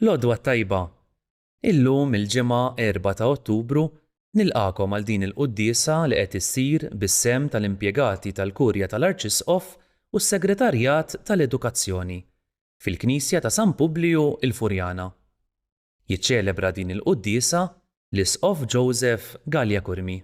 L-għodwa tajba. Illum il-ġimgħa 4 ta' Ottubru nilqakom għal din il-quddiesa li qed issir bis-semm tal-impjegati tal-Kurja tal-Arċisqof u s-Segretarjat tal-Edukazzjoni fil-Knisja ta' San Publiju il-Furjana. Jiċċelebra din il-quddiesa l-Isqof Joseph Gallia Kurmi.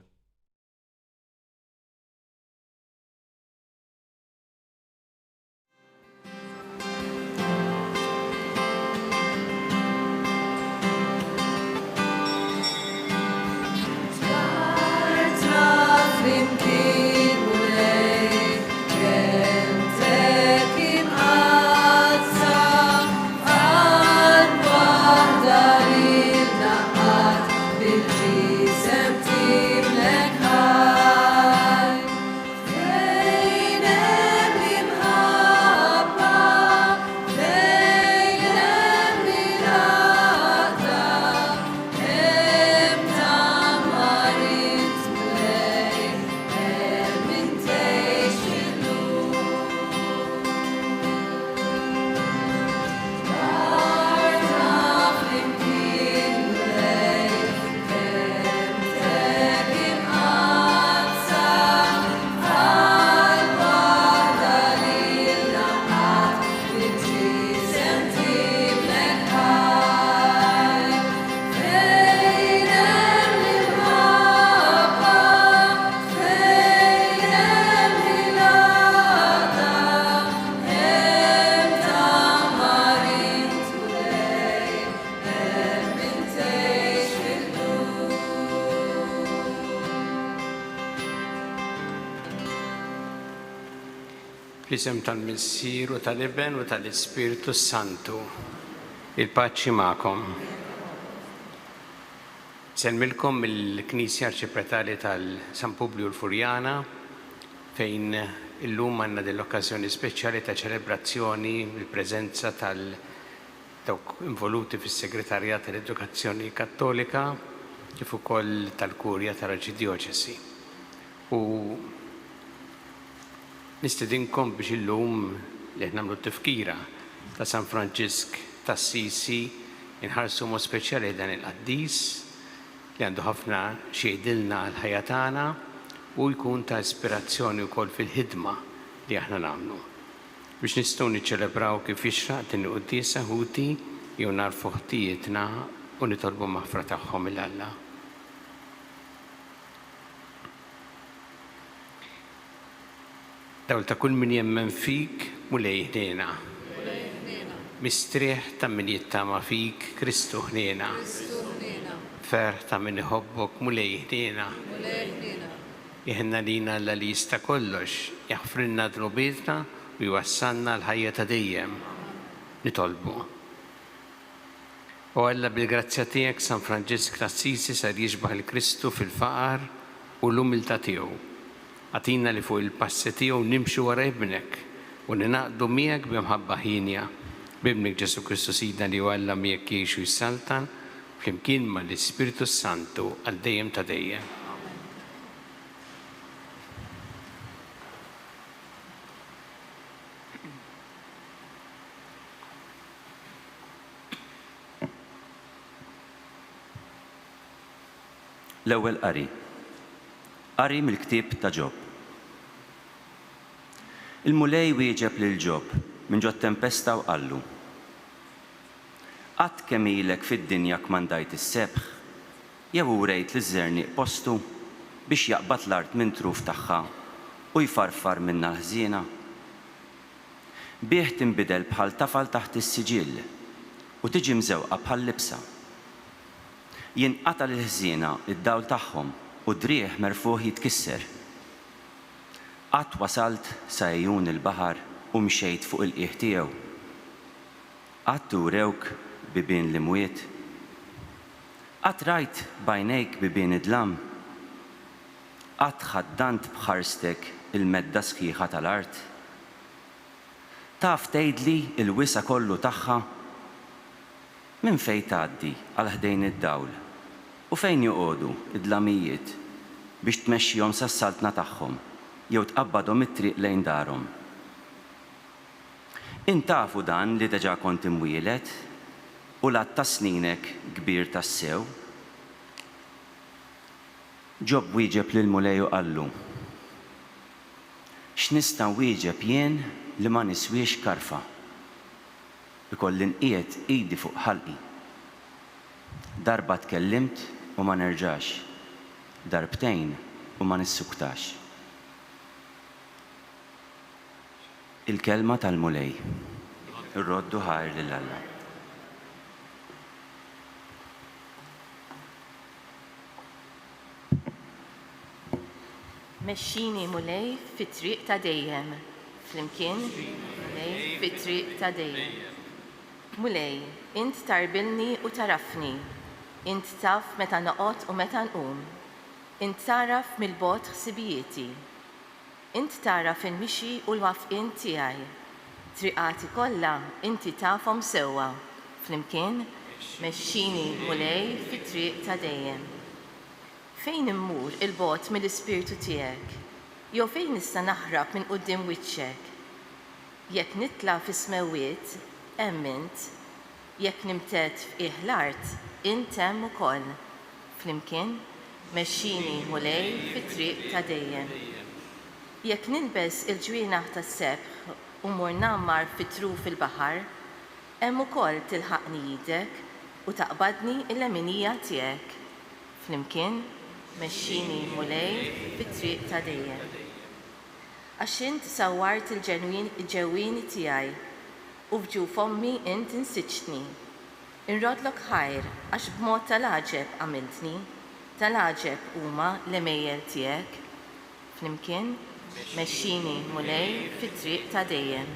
Fl-isem tal-Missier u tal-Iben u tal-Ispiritu Santu, il-paċi magħkom. Semmilkom mill-Knisja Arċipretali tal-San Publiju l-Furjana fejn illum għandna dell-okkażjoni speċjali ta' ċelebrazzjoni bil-preżenza tal-dawk involuti fis-Segretarjat tal-Edukazzjoni Kattolika kif ukoll tal-Kurja tal-Arċidjoċesi. Nistedinkom biex illum li nagħmlu t-tifkira ta' San Franċisk tas-Sisi inħarsu mod speċjali dan il-qaddis li għandu ħafna xi jgħidilna għall-ħajja tagħna u jkun ta' ispirazzjoni wkoll fil-ħidma li aħna nagħmlu. Biex nistgħu niċċelebraw kif jixraq din il-quddiesa ħuti jew narfu ħtijietna u nitolbu maħfra tagħhom il-Alla. Dawl ta' kull min jemmen fik mulej ħnejna. Mistrieħ ta' min jittama fik Kristu ħnejna. Ferħ ta' min iħobbok mulej ħnejna. Jiħna lina l jista kollox, jaħfrinna drobietna u jwassanna l-ħajja ta' dejjem. Nitolbu. U Alla bil-grazzja tiegħek San Franċisk tas-Sisi sar jiġbaħ il-Kristu fil-faqar u l-umiltà tiegħu. Għatina li fuq il-passi tiegħu nimxu wara ibnek u ninaqdu miegħek b'imħabba ħinja b'ibnek Ġesu Kristu Sidna li Alla miegħek jgħixu jissaltan flimkien mal-Ispiritu Santu għal dejjem ta' dejjem. L-ewwel qari mill-ktieb ta' Ġobb. Il-mulej wieġeb lil Ġobb minn ġo tempesta u qallu: Qatt kemm ilek fid-dinja kmandajt is-sebħ, jew urejt liż-żernieq postu biex jaqbad l-art minn truf tagħha u jfarfar minnha l-ħżiena. Bih tinbidel bħal tafal taħt is-siġill u tiġi mżewqa bħal libsa. Jinqata' l-ħżiena id-dawl tagħhom u drieħ merfuħ jitkisser. Qatt wasalt sa għejjun il-baħar u mxejt fuq il-qiegħ tiegħu. Qatt urewk bibien l-imwiet. Qatt rajt b'għajnejk bibien id-dlam. Qatt ħaddant b'ħarstek il-medda sħiħa tal-art. Taf tgħidli il-wisa kollu tagħha minn fejn tgħaddi għal ħdejn id-dawl u fejn joqogħdu id-dlamijiet biex tmexxihom sas-saltna tagħhom jew tqabbadhom it-triq lejn darhom. Intafu dan li deġa kont imwielet, u lat ta' sninek kbir tas-sew. Ġob wieġeb lil Mulej u qallu: x'nista' nwieġeb jien li ma niswiex karfa. Ikolli nqiegħed idi fuq ħalqi. Darba tkellimt u ma nerġax. Darbtejn u ma nissuktax. Il-kelma tal-Mulej. Ir-roddu ħajr lil Alla. Mexxini Mulej fit-triq ta' dejjem. Flimkien Mulej fit-triq ta' dejjem. Mulej, int tarbilni u tarafni. Int taf meta noqgħod u meta nqum. Int taraf mill-bogħod ħsibijieti. Int taraf il-mixi u l-wafqien tiegħi. Triqati kollha inti tafhom sewwa. Flimkien mexxini Mulej fit-triq ta' dejjem. Fejn immur il-bogħod mill-ispirtu tiegħek? Jew fejn nista' naħrab minn quddiem wiċċek? Jekk nitla' fis-smewwiet, hemm int. Jekk nimtet f'qiegħ l-art, int hemm ukoll. Flimkien mexxini Mulej fit-triq ta' dejjem. Jekk nilbes il-ġwienaħ tas-sebħ u mur nammar fit-truf il-baħar, hemm ukoll tilħaqni jidek u taqbadni l-leminija tiegħek. Flimkien mexxini Mulej fit-triq ta' dejjem. Għax int sawwart il-ġewwini tiegħi u f'ġuf ommi int insiġtni. Inrodlok ħajr għax b'mod tal-għaġeb għamiltni, tal-għaġeb huma l-emejjel tiegħek. Flimkien mexxini Mulej fit-triq ta' dejjem.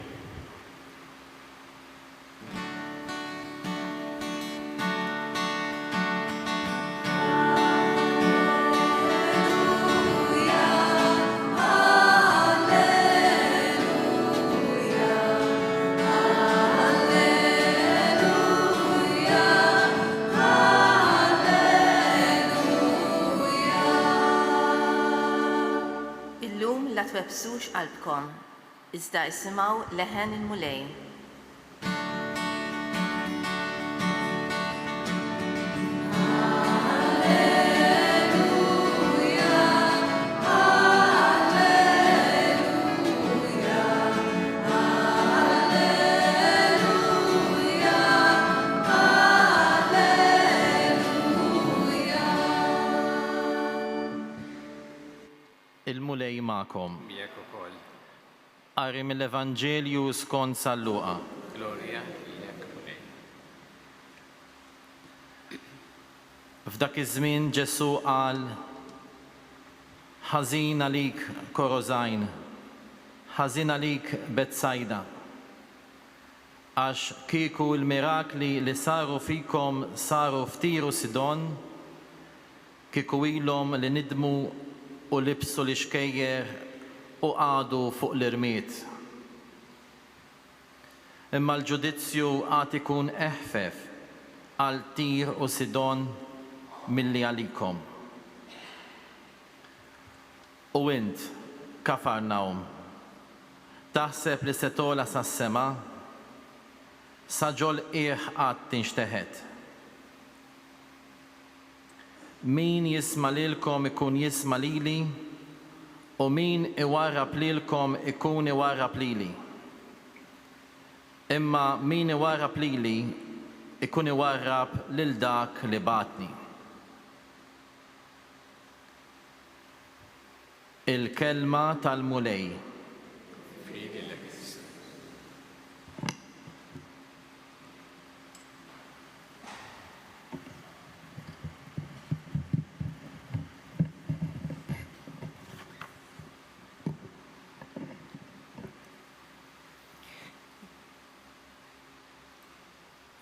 La twebsux qalbkom, iżda isimgħu leħen il-Mulej. Il-Mulej ma'kom. Miegħek ukoll. Qari mill-Evanġelju skont San Luqa. Glorja lilek Mulej. F'dak iż-żmien Ġesu qal: ħażin għalik Korozajn, ħażin għalik Betsajda, għax kieku l-mirakli li saru fikom saru f'Tiru Sidon, kieku ilhom li nidmu u libsu l-ixkejjer u għadu fuq l-irmiet. Imma l-ġudizzju għad ikun eħfef għal Tir u Sidon milli għalikom. U int, Kafarnaum, taħseb li se tola sas-sema, saġol qiegħ għad tinxteħed. Min jisma' lilkom ikun jisma' lili, u min iwarrab lilkom ikun iwarrab lili. Imma min iwarrab lili ikun iwarrab lil dak li batni. Il-kelma tal-Mulej.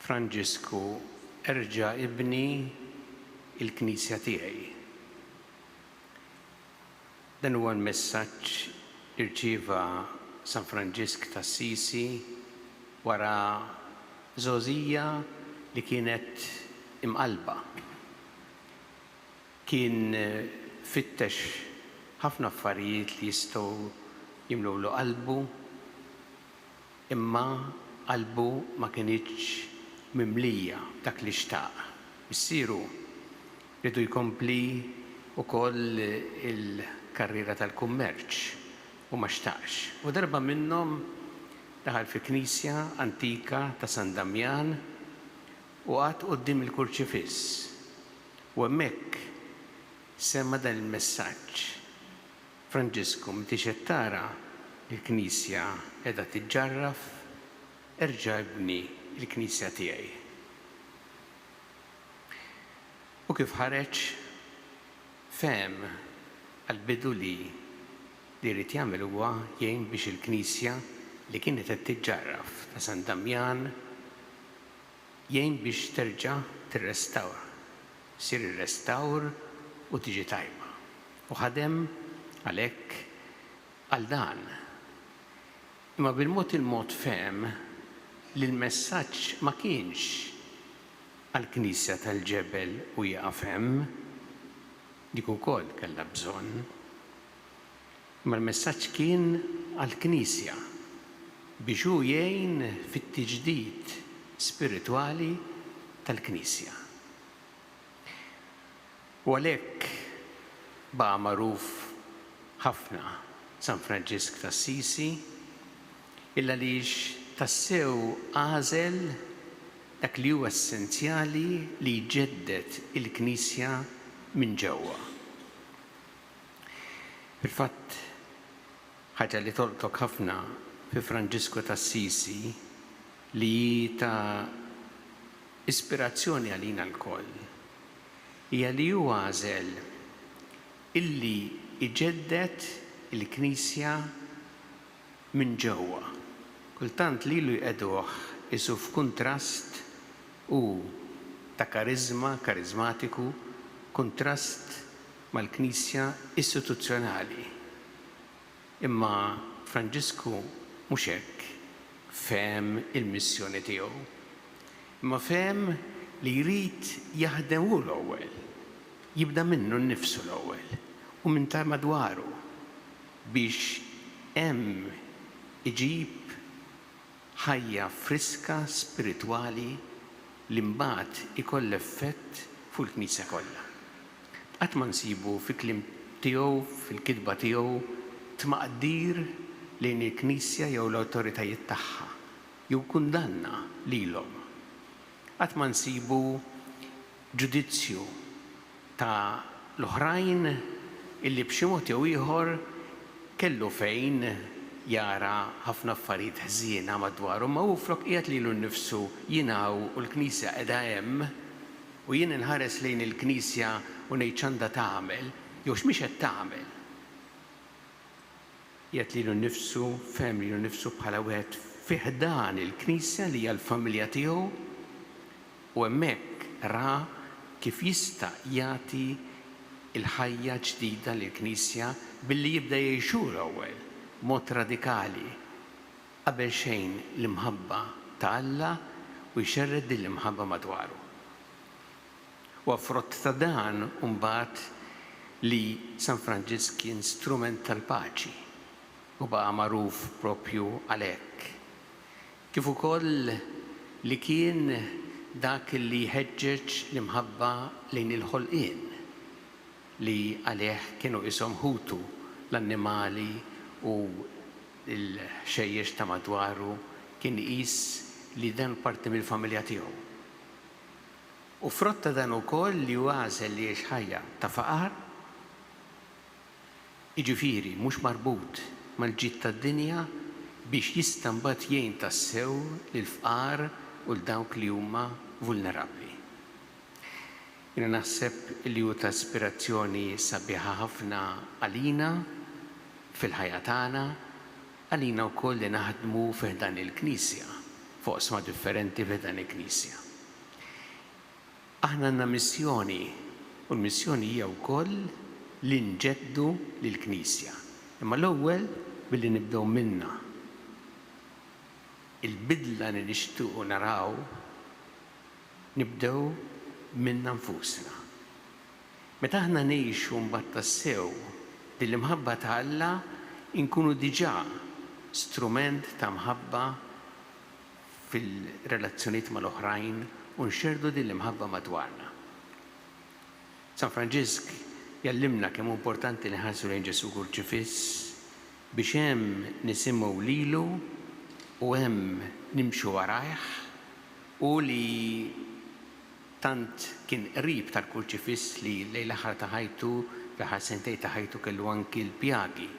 Franġisku, erġa' ibni il-Knisja tiegħi. Dan huwa l-messaġġ irċieva San Franġisk tas-Sisi wara żgħożija li kienet imqalba. Kien fittex ħafna affarijiet li jistgħu jimlulu qalbu, imma qalbu ma kienx mimlija dak li xtaq. Missieru rridu jkompli wkoll il-karriera tal-kummerċ u ma xtaqx. U darba minnhom daħal fi knisja antika ta' San Damjan u għad quddiem il-kurċifiss. U hemmhekk semma dan il-messaġġ. Franġisku, meta qed tara l-Knisja qiegħda tiġġarraf, erġa' ibni l-Knisja tiegħi. U kif ħareġ fehem għall-bidu li jrid jagħmel huwa jgħin biex il-Knisja li kienet qed tiġġarraf ta' San Damjan jgħin biex terġa' tirrestawra. Sir ir-restawr u tiġi tajba. U ħadem għalhekk għal dan. Imma bil-mod il-mod fehem li l-messaġġ ma kienx għall-Knisja tal-Ġebel u jaqaf hemm, dik ukoll kellha bżonn. Imma l-messaġġ kien għall-Knisja biex hu jgħin fit-tiġdid spiritwali tal-Knisja. U għalhekk baqa' magħruf ħafna San Franġisk t'Assisi illa għaliex tassew għażel dak li huwa essenzjali li jġeddet il-Knisja minn ġewwa. Fil-fatt ħaġa li toltok ħafna fi Franġisku t'Assisi li ta' ispirazzjoni għalina l-koll hija li hu għażel illi iġeddet il-Knisja minn ġewwa. Kultant lilu jqeduh isu f'kuntrast u ta' karizmatiku, kontrast mal-Knisja istituzzjonali. Imma Franġisku mhux hekk fehem il-missjoni tiegħu. Imma fehem li jrid jaħdem hu l-ewwel, jibda minnu nnifsu l-ewwel u minn ta' madwaru biex hemm iġib ħajja friska spiritwali li mbagħad ikoll effett fuq il-Knisja kollha. Qatt ma nsibu fil-kliem tiegħu, fil-kitba tiegħu tmaqdir lejn il-Knisja jew l-awtoritajiet tagħha jew kundanna lilhom. Qatt ma nsibu ġudizzju ta' l-oħrajn illi b'xi mod jew ieħor kellu fejn jara ħafna affarijiet ħżiena madwaru, ma hu flok qiegħed lilu nnifsu jiena u l-Knisja qiegħda hemm u jien inħares lejn il-Knisja u ngħid x'għandha tagħmel jew x'mhix qed tagħmel. Qiegħed lilu nnifsu, fehem lilu nnifsu bħala wieħed fih dan il-Knisja li hija l-familja tiegħu u hemmhekk ra kif jista' jagħti il-ħajja ġdida lill-Knisja billi jibda jgħixu l-ewwel mod radikali qabel xejn l-imħabba ta' Alla u jxerred din l-imħabba madwaru. U għafrott ta' dan mbagħad li San Franġisk kien strument tal-paċi u baqa' magħruf proprju għalhekk. Kif ukoll li kien dak li jħeġġeġ l-imħabba lejn il-ħolqien li għalih kienu ishom ħutu l-annimali u l-xejjex ta' madwaru kien qis li dan parti mill-familja tiegħu. U frott ta' dan ukoll li għażel li jgħix ħajja ta' faqar, jiġifieri mhux marbut mal-ġid tad-dinja biex jista' mbagħad jgħin tassew lill-fqar u l-dawk li huma vulnerabbli. Jiena naħseb li hu ta' ispirazzjoni sabiħa ħafna għalina fil-ħajja tagħna, għalina wkoll li naħdmu fih dan il-Knisja, foqsma differenti fih dan il-Knisja. Aħna għandna missjoni u l-missjoni hija wkoll li nġeddu lill-Knisja. Imma l-ewwel billi nibdew minnha. Il-bidla li nixtiequ naraw nibdew minna nfusna. Meta aħna ngħixu mbagħad tassew din l-imħabba ta' Alla inkunu diġà strument ta' mħabba fil-relazzjoniet mal-oħrajn u nxerdu din l-imħabba madwarna. San Franġisk jallimna kemm importanti li ħarsu lejn Ġesu Kurċifiss biex hemm nisimgħu lilu u hemm nimxu warajh u li tant kien qrib tal-Kurċifiss li lejn l-aħħar ta' ħajtu, l-aħħar sentejn ta' ħajtu kellu anki l-pjagi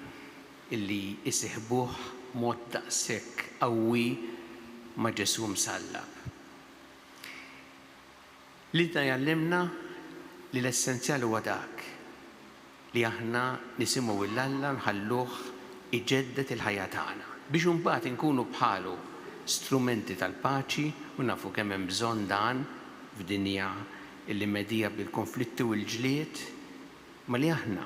illi isiħbuh mod daqshekk qawwi ma' Ġesu msallab. Li jallimna li l-essenzjali huwa dak li aħna nisimgħu l-Alla nħalluh iġeddet il-ħajja tagħna biex imbagħad inkunu bħalu strumenti tal-paċi u nafu kemm hemm bżonn dan f'dinja illi medija bil-konflitti u l-ġlied, ma li aħna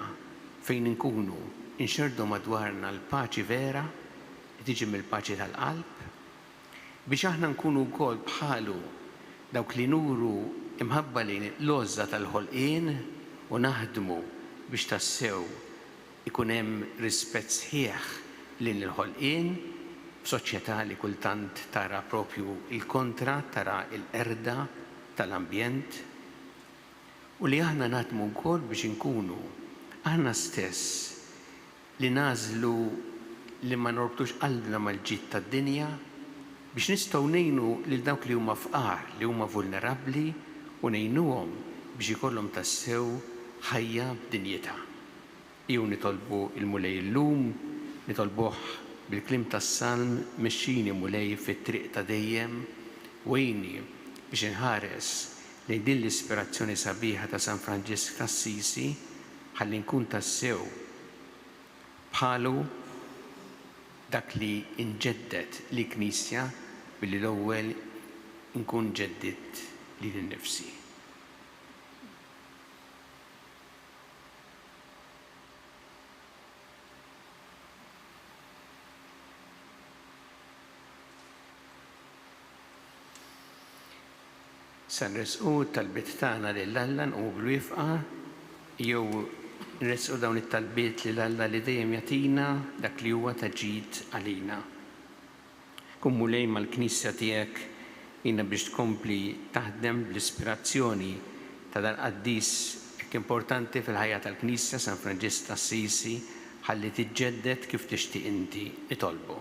fejn inkunu inxerdu madwarna l-paċi vera li tiġi mill-paċi tal-qalb biex aħna nkunu wkoll bħalu dawk li nuru imħabba li l-għoża tal-ħolqien u naħdmu biex tassew ikun hemm rispett sħiħ lil l-ħolqien f'soċjetà li kultant tara propju il-kontra, tara l-qerda tal-ambjent u li aħna naħdmu wkoll biex inkunu aħna stess li nażlu li ma norbtux qalbna mal-ġid tad-dinja biex nistgħu ngħinu lil dawk li huma fqar, li huma vulnerabbli u ngħinuhom biex ikollhom tassew ħajja b'dinjità. Jew nitolbu il-mulej illum, nitolbuh bil-klim tas-salm mexxini mulej fit-triq ta' dejjem wejni biex inħares lejn din l-ispirazzjoni sabiħa ta' San Franġisk t'Assisi ħalli nkun tassew bħalu dak li inġeddet li Knisja billi l-ewwel nkun ġeddit li l-nifsi. San resqu tal-bit tagħna lill-Alla nqublu wifqa jew nresqu dawn it-talbiet lill-Alla li dejjem jagħtina dak li huwa taġid għalina. Kun mulej mal-Knisja tiegħek jiena biex tkompli taħdem bl-ispirazzjoni ta' dan qaddis hekk importanti fil-ħajja tal-Knisja San Franġisk t'Assisi ħalli tiġġedded kif tixtieq inti nitolbu.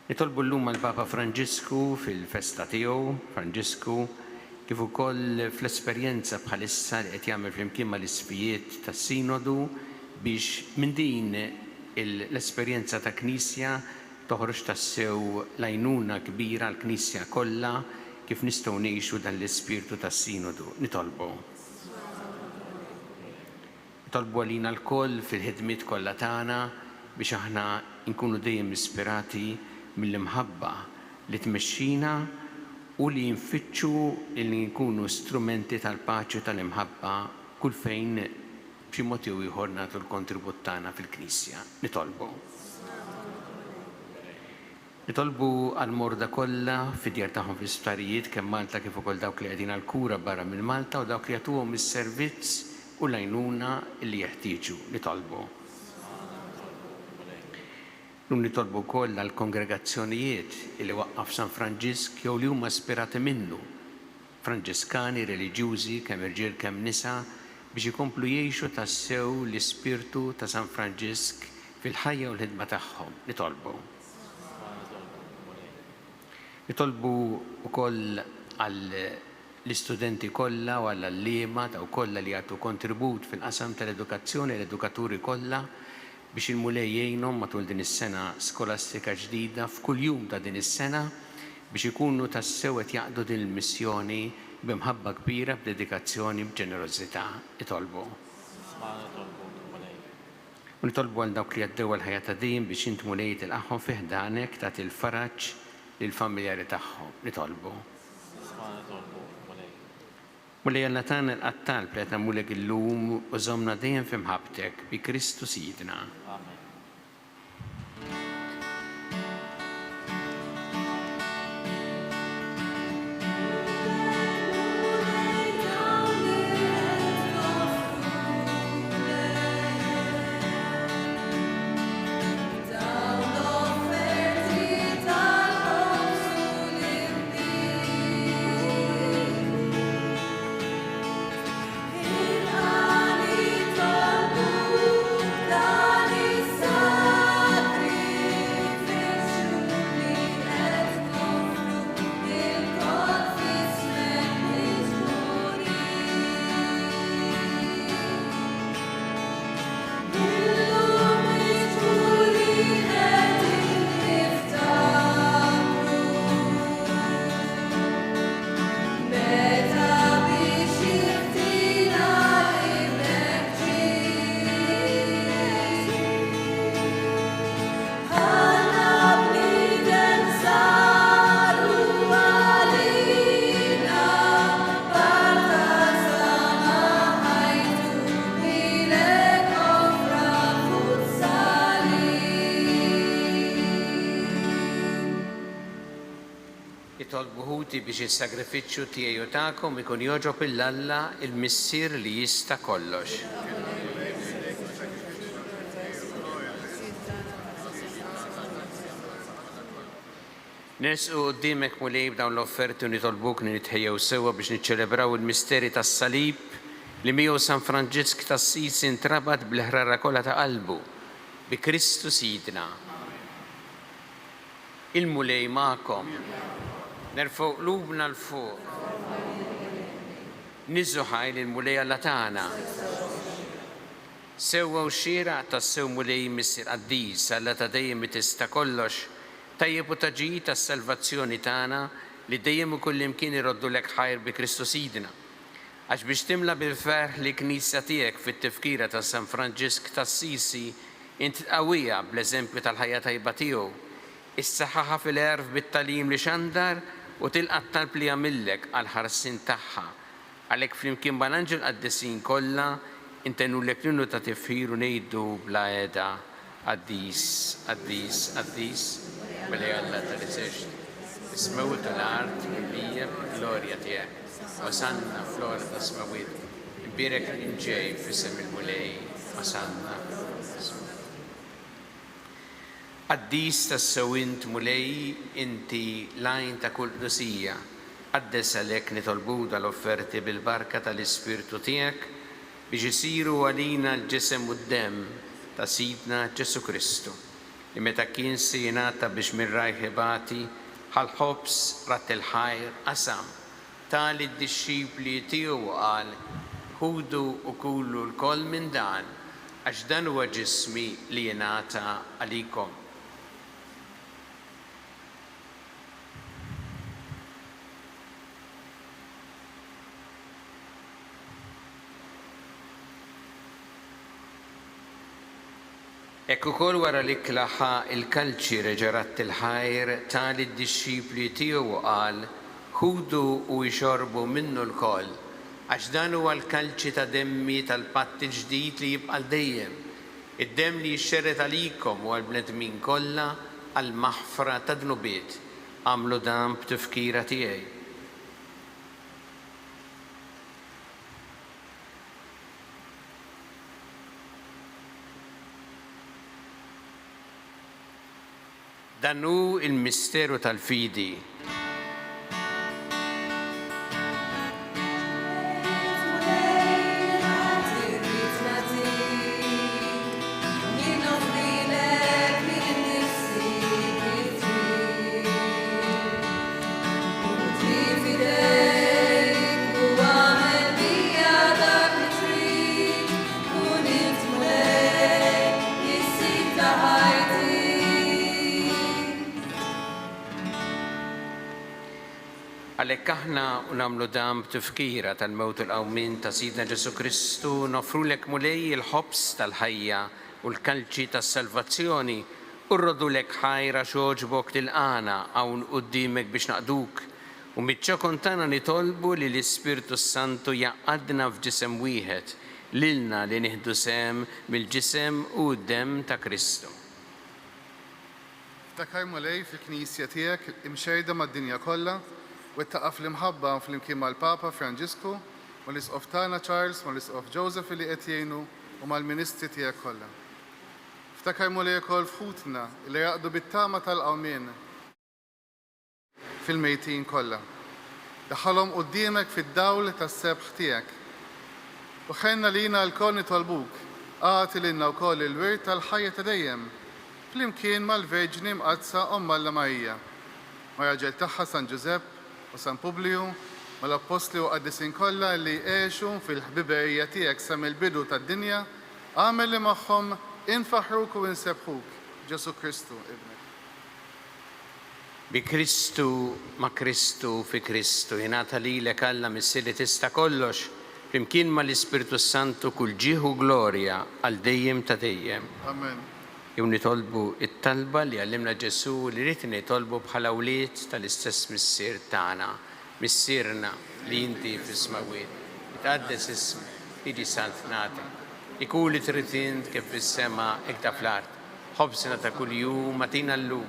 Nitolbu llum mal-Papa Franġisku fil-festa tiegħu, Franġisku, kif ukoll fl-esperjenza bħalissa li qed jagħmel flimkien mal-isfijiet tas-Sinodu biex minn din l-esperjenza ta' Knisja toħroġ tassew lajnuna kbira l-Knisja kollha kif nistgħu ngħixu dan l-ispirtu tas-Sinodu. Nitolbu għalina l-koll fil-ħidmiet kollha tagħna biex aħna nkunu dejjem ispirati mill-imħabba li tmexxina u li nfittxu li nkunu strumenti tal-paċi u tal-imħabba kull fejn b'xi mod jew ieħor nagħtu l-kontribut tagħna fil-Knisja. Nitolbu għall-morda kollha fid-djar tagħhom fl-isptarijiet kemm Malta kif ukoll dawk li qegħdin għall-kura barra minn Malta u dawk li jagħtuhom is-servizz u l-għajnuna li jeħtieġu. Nitolbu wkoll għall-kongregazzjonijiet li waqqaf San Franġisk jew li huma ispirati minnu, Franġiskani reliġjużi kemm irġiel kemm nisa biex ikomplu jgħixu tassew l-ispirtu ta' San Franġisk fil-ħajja u l-ħidma tagħhom. Nitolbu wkoll għall-istudenti kollha u għall-allima daw kollha li jagħtu kontribut fil-qasam tal-edukazzjoni l-edukaturi kollha biex il-mulej jgħinhom matul din is-sena skolastika ġdida f'kull jum ta' din is-sena biex ikunu tassew qed jaqdu din il-missjoni b'imħabba kbira b'dedikazzjoni b'ġenerożità. Nitolbu għal dawk li għaddew għall-ħajja ta' dejjem biex int mulej tilqahom fi ħdanek tagħti l-faraġġ lill-familjari tagħhom. Mulej Alla tagħna l-qattal li qed nagħmulek illum u żommna dejjem f'imħabbtek bi Kristu Sidna. Nitolbu ħuti biex il-sagrifiċċju tiegħi u tagħkom ikun joġob il-Alla il-Missier li jista' kollox. Nersqu qudiemek mulej b'dawn l-offerti u nitolbuk li nitħejjew sewwa biex niċċelebraw il-misteri tas-salib li miegħu San Franġisk tas-Sisi intrabat bl-ħrara kollha ta' qalbu bi Kristu Sidna. Il-mulej magħkom. Nerfgħu qlubna l-fuq. Niżżu ħajl il-mulej Alla tagħna. Sewwa u xieraq tas-sew mulej Missier Qaddis Alla ta' dejjem tista' kollox. Tajjeb u taġġij tas-salvazzjoni tagħna li dejjem u kullimkien iroddu lek ħajr bi Kristu Sidna. Għax biex timla bil-ferħ li knisja tiegħek fit-tifkira ta' San Franġisk tas-Sisi int tqawwija bl-eżempju tal-ħajja tajba tiegħu. Issaħħaħa fil-erf bit-talim li xandar u tilqa' talb li jagħmillek għal ħarsin tagħha. Għalhekk flimkien mal-anġel qaddisin kollha intenulek ninnu ta' tifħir u ngħidu bla għeda Qaddis, Qaddis, Qaddis. Mulej Alla tal-Eżerċiti, ismewt l-art imbija glorja tiegħek. Osanna flora ta' smawit, imbirek inġej f'isem il-mulej, osanna. Qaddis tas-sewint mulej inti lajn ta' kull qdusija, qaddes għalhekk nitolbu dal-offerti bil-barka tal-Ispirtu tiegħek biex isiru għalina l-ġisem u d-demm ta' Sidna Ġesu Kristu. Li meta kien se jingħata biex mir-rajħ ibati ħal-ħobs rat il-ħajr qasam tali d-dixxipli tiegħu qal ħudu u kulu l-koll minn dan għax dan huwa ġismi li jingħata għalikom. Ekku kol wara li klaħa il-kalċi reġarat il-ħajr tali d-dixxipli tiegħu qal ħudu u jxorbu minnu l-koll għax dan huwa l-kalċi ta' demmi tal-patt il-ġdid li jibqa' dejjem. Id-demm li jixxerret għalikom u għall-bnedmin kollha għall-maħfra ta' dnubiet. Għamlu dan b'tifkira tiegħi. Dan hu il-misteru tal-fidi. Għalhekk aħna nagħmlu dan b'tifkira tal-mewt u l-qawmin ta' Sidna Ġesu Kristu nofrulek mulej il-ħobs tal-ħajja u l-kalċi tas-salvazzjoni u rrodulek ħajra xogħġbok tilqana hawn quddiemek biex naqduk u miċ-ċokon tagħna nitolbu li l-Ispirtu Santu jaqgħadna f'ġisem wieħed lilna li nieħdu sehem mill-ġisem u d-demm ta' Kristu. Ftakar mulej fil-Knisja tiegħek imxejda mad-dinja kollha u ttaqaf l-imħabba flimkien mal-Papa Franġisku u l-Isqof tagħna Charles u l-Isqof Joseph li qed jgħinu u mal-Ministri tiegħek kollha. Ftakar mulej ukoll fħutna li jaqdu bit-tama tal-qawmien fil-mejtin kollha. Daħħalhom quddiemek fid-dawl tas-sebħ tiegħek. U ħenna lina l-kol nitolbuk għati lilna wkoll il-wirt tal-ħajja ta' dejjem flimkien mal-Verġni Mqadsa Omma Marija, ma' raġel tagħha San Giuseppe u San Publiu, mal-Apostli u qaddisin kollha li għexu fil-ħbiberija tiegħek sa mill-bidu tad-dinja, għamel li magħhom infaħruk u insebħuk Ġesu Kristu ibnek. Bi Kristu ma' Kristu fi Kristu jingħata lilek Alla missier li tista' kollox flimkien mal-Ispirtu Santu kull ġieħ u glorja għal dejjem ta' dejjem. Amen. Jew nitolbu it-talba li għallimna Ġesu li rrid nitolbu bħala wlied tal-istess missier tagħna, missierna li inti fis-smawiet. Itqaddes ismek, jiġi sant nagħtek. Ikun li trid int kif fis-sema hekk ta' fl-art. Ħobsna ta' kuljum atina llum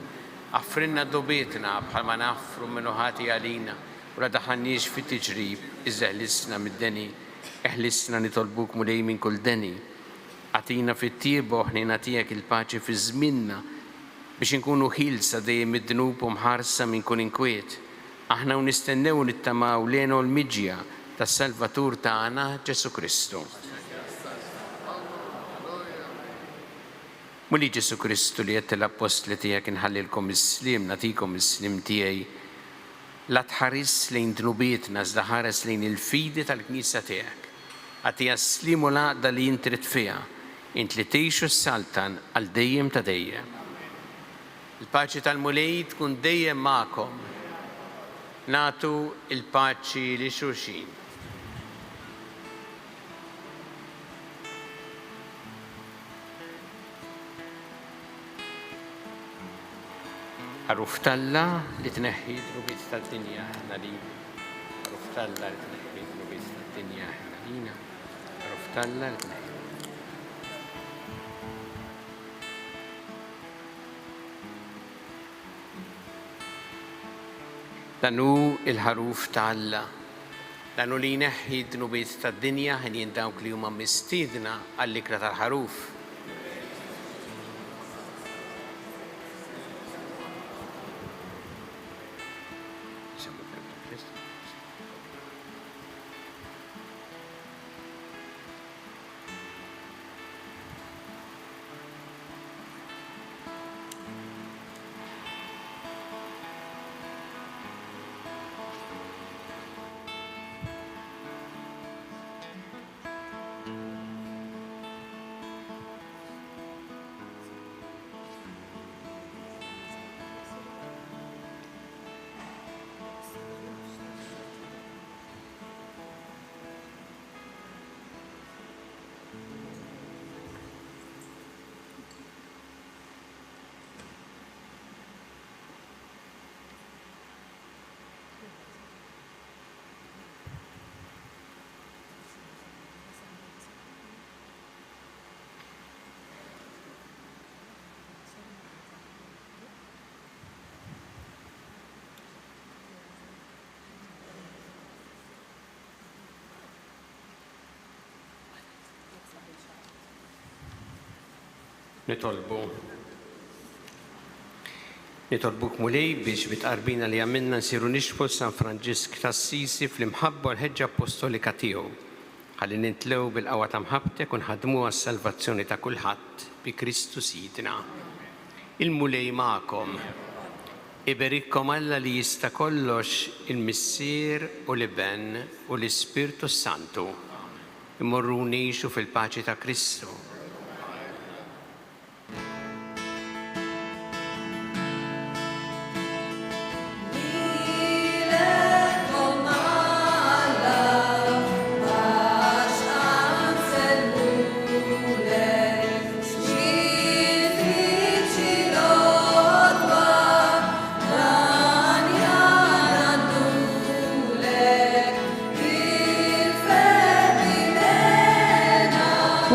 Affrinna dobietna bħalma naffru minnu ħati għalina u la daħannix fit tiġrib, iżda ħlisna mid-deni, eħlisna nitolbuk mulej minn kull deni. Għatina fit-tiebu ħnina tijak il-paċi fi żminna biex nkunu ħilsa dejjem mid-dnub u mħarsa minn kull inkwiet. Aħna u nistennew nittamaw lejna l-miġja tas-Salvatur tagħna Ġesu Kristu. Muli Ġesu Kristu li jett l-apostli tijak nħallilkom is-slim, natikom is-slim tijaj, la tħaris lejn dnubietna, zda ħares lejn il-fidi tal-Knisja tijak. Għatija s-slim u laqda li jintrit fija, int li tejxu s-saltan għal dejjem ta' dejjem. Il-paċi tal-mulej tkun dejjem ma'kom. Natu il-paċi li xulxin. Ħaruf talla li tneħħi drubiet tad-dinja ħna lina. Ħaruf talla li tneħħi drubiet tad-dinja ħna lina. Ħaruf talla li tneħħi. Danu il-ħaruf talla. Danu li jneħħi drubiet tad-dinja ħin jindawk li huma mistiedna għall-ikra tal-ħaruf. Nitolbuk mulej biex bitqarbina li għamilna nsiru nixfu San Franġisk tas-Sisi fl-imħabba l-ħeġġa apostolika tiegħu. Ħalli nintlew bil-qawwa ta' mħabbtek u nħaddmu għas-salvazzjoni ta' kulħadd bi Kristu Sidna. Il-mulej magħkom. Iberikkom Alla li jista' kollox il-Missier u l-Iben u l-Ispirtu Santu. Immorru ngħixu fil-paċi ta' Kristu.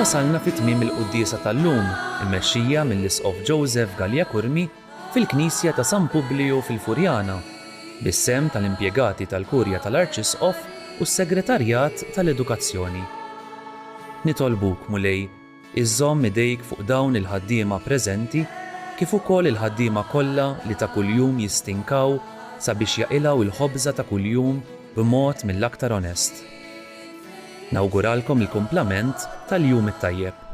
Wasalna fit-tmiem il-quddiesa tal-lum, immexxija mill-Isqof Joseph Gallia Kurmi fil-Knisja ta' San Publiju fil-Furjana, bis-sem tal-impjegati tal-Kurja tal-Arċisqof u s-Segretarjat tal-Edukazzjoni. Nitolbuk mulej, iżżomm idejk fuq dawn il-ħaddiema preżenti kif ukoll il-ħaddiema kollha li ta' kuljum jistinkaw sabiex jaqilgħu il-ħobża ta' kuljum b'mod mill-aktar onest. Nawguralkom il-kumplament tal-jum it-tajjeb.